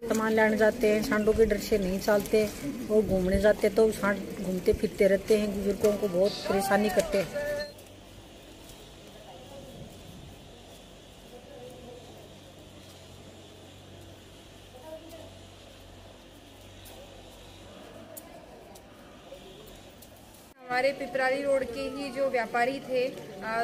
सामान लेने जाते हैं, सांडों के डर से नहीं चलते और घूमने जाते तो सांड घूमते फिरते रहते हैं, बुजुर्गों को बहुत परेशानी करते हैं। हमारे पिपराली रोड के ही जो व्यापारी थे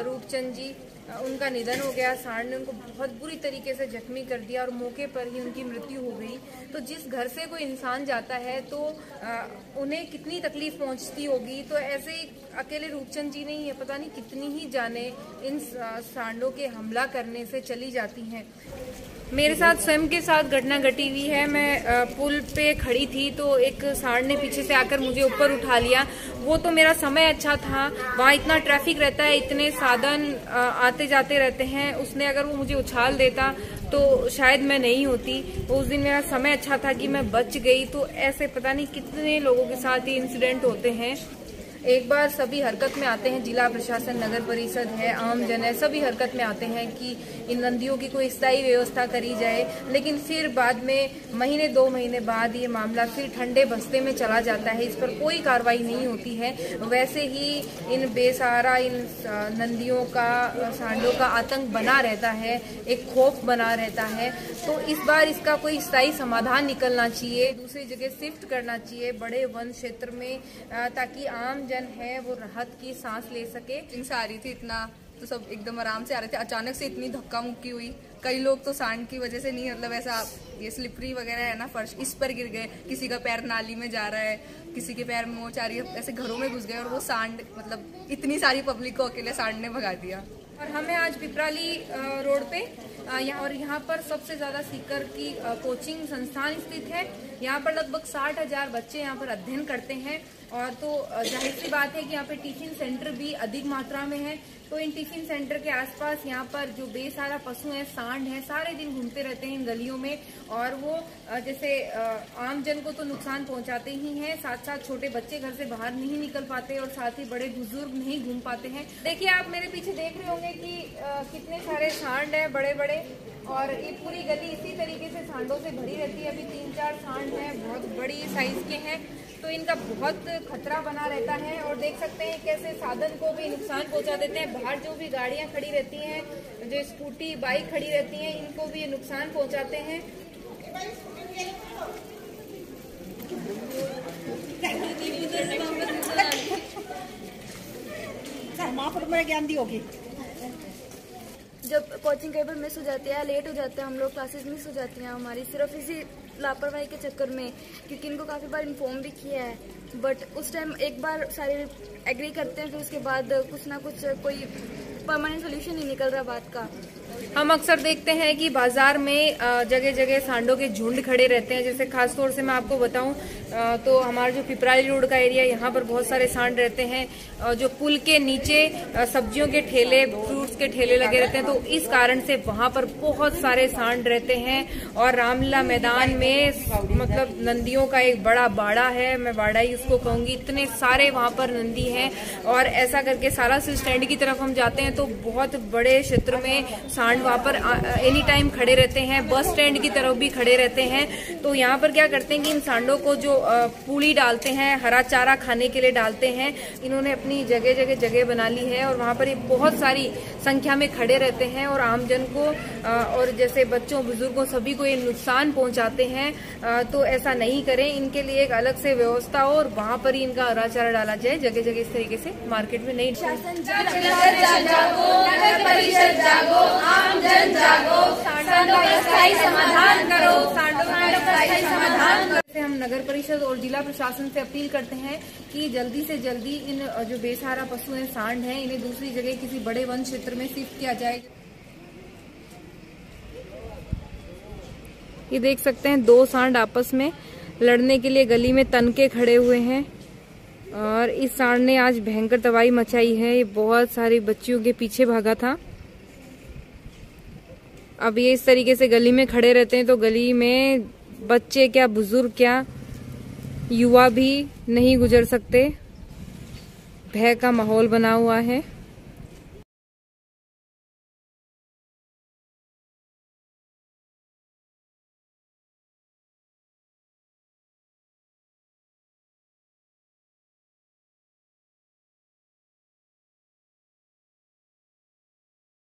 रूपचंद जी, उनका निधन हो गया। सांड ने उनको बहुत बुरी तरीके से जख्मी कर दिया और मौके पर ही उनकी मृत्यु हो गई। तो जिस घर से कोई इंसान जाता है तो उन्हें कितनी तकलीफ पहुंचती होगी। तो ऐसे ही अकेले रूपचंद जी नहीं है, पता नहीं कितनी ही जाने इन सांडों के हमला करने से चली जाती हैं। मेरे साथ स्वयं के साथ घटना घटी हुई है। मैं पुल पे खड़ी थी तो एक सांड ने पीछे से आकर मुझे ऊपर उठा लिया। वो तो मेरा समय अच्छा था, वहाँ इतना ट्रैफिक रहता है, इतने साधन आते जाते रहते हैं। उसने अगर वो मुझे उछाल देता तो शायद मैं नहीं होती। उस दिन मेरा समय अच्छा था कि मैं बच गई। तो ऐसे पता नहीं कितने लोगों के साथ ये इंसिडेंट होते हैं। एक बार सभी हरकत में आते हैं, जिला प्रशासन, नगर परिषद है, आम जन है, सभी हरकत में आते हैं कि इन नदियों की कोई स्थायी व्यवस्था करी जाए। लेकिन फिर बाद में महीने 2 महीने बाद ये मामला फिर ठंडे बस्ते में चला जाता है, इस पर कोई कार्रवाई नहीं होती है। वैसे ही इन बेसहारा इन नदियों का, सांडों का आतंक बना रहता है, एक खौफ बना रहता है। तो इस बार इसका कोई स्थायी समाधान निकलना चाहिए, दूसरी जगह शिफ्ट करना चाहिए बड़े वन क्षेत्र में, ताकि आम है वो राहत की सांस ले सके। से आ रही थी इतना तो सब एकदम आराम से आ रहे थे, अचानक से इतनी धक्का मुक्की हुई। कई लोग तो सांड की वजह से नहीं, मतलब ऐसा ये स्लिपरी वगैरह है ना फर्श, इस पर गिर गए। किसी का पैर नाली में जा रहा है, किसी के पैर में मोच आ रही है, ऐसे घरों में घुस गए और वो सांड, मतलब इतनी सारी पब्लिक को अकेले सांड ने भगा दिया। और हमें आज पिपराली रोड पे यहाँ पर सबसे ज्यादा सीकर की कोचिंग संस्थान स्थित है। यहाँ पर लगभग 60,000 बच्चे यहाँ पर अध्ययन करते हैं। और तो जाहिर सी बात है कि यहाँ पे टिफिन सेंटर भी अधिक मात्रा में है। तो इन टिफिन सेंटर के आसपास यहाँ पर जो बेसहारा पशु हैं, सांड हैं, सारे दिन घूमते रहते हैं इन गलियों में। और वो जैसे आम जन को तो नुकसान पहुंचाते ही हैं, साथ साथ छोटे बच्चे घर से बाहर नहीं निकल पाते और साथ ही बड़े बुजुर्ग नहीं घूम पाते हैं। देखिए, आप मेरे पीछे देख रहे होंगे कि कितने सारे सांड हैं बड़े बड़े, और ये पूरी गली इसी तरीके से सांडों से भरी रहती है। अभी 3-4 सांड हैं, बहुत बड़ी साइज के हैं, तो इनका बहुत खतरा बना रहता है। और देख सकते हैं कैसे साधन को भी नुकसान पहुंचा देते हैं। बाहर जो भी गाड़ियां खड़ी रहती हैं, जो स्कूटी बाइक खड़ी रहती हैं, इनको भी ये नुकसान पहुंचाते हैं। ज्ञान दी होगी। जब कोचिंग टेबल मिस हो जाती है, लेट हो जाते हैं हम लोग, क्लासेस मिस हो जाती हैं हमारी, सिर्फ इसी लापरवाही के चक्कर में, क्योंकि इनको काफ़ी बार इन्फॉर्म भी किया है। बट उस टाइम एक बार सारे एग्री करते हैं, फिर उसके बाद कुछ ना कुछ कोई परमानेंट सोल्यूशन नहीं निकल रहा बात का। हम अक्सर देखते हैं कि बाजार में जगह जगह सांडों के झुंड खड़े रहते हैं। जैसे खास तौर से मैं आपको बताऊं तो हमारा जो पिपराली रोड का एरिया, यहाँ पर बहुत सारे सांड रहते हैं। जो पुल के नीचे सब्जियों के ठेले, फ्रूट्स के ठेले लगे रहते हैं, तो इस कारण से वहाँ पर बहुत सारे सांड रहते हैं। और रामलीला मैदान में मतलब नंदियों का एक बड़ा बाड़ा है, मैं बाड़ा ही उसको कहूंगी, इतने सारे वहाँ पर नंदी हैं। और ऐसा करके सालासर स्टैंड की तरफ हम जाते हैं तो बहुत बड़े क्षेत्र में सांड वहाँ पर एनी टाइम खड़े रहते हैं। बस स्टैंड की तरफ भी खड़े रहते हैं। तो यहाँ पर क्या करते हैं कि इन सांडों को जो पूड़ी डालते हैं, हरा चारा खाने के लिए डालते हैं, इन्होंने अपनी जगह बना ली है। और वहाँ पर ये बहुत सारी संख्या में खड़े रहते हैं और आमजन को और जैसे बच्चों, बुजुर्गों, सभी को ये नुकसान पहुँचाते हैं। तो ऐसा नहीं करें, इनके लिए एक अलग से व्यवस्था हो और वहाँ पर ही इनका हरा चारा डाला जाए। जगह जगह इस तरीके से मार्केट में नहीं। आम जन जागो, सांडों का स्थायी समाधान करो, सांडों का स्थायी समाधान करो। हम नगर परिषद और जिला प्रशासन से अपील करते हैं कि जल्दी से जल्दी इन जो बेसहारा पशु हैं, सांड हैं, इन्हें दूसरी जगह किसी बड़े वन क्षेत्र में शिफ्ट किया जाए। ये देख सकते हैं 2 सांड आपस में लड़ने के लिए गली में तन के खड़े हुए हैं। और इस सांड ने आज भयंकर तबाही मचाई है। ये बहुत सारी बच्चियों के पीछे भागा था। अब ये इस तरीके से गली में खड़े रहते हैं तो गली में बच्चे क्या, बुजुर्ग क्या, युवा भी नहीं गुजर सकते। भय का माहौल बना हुआ है।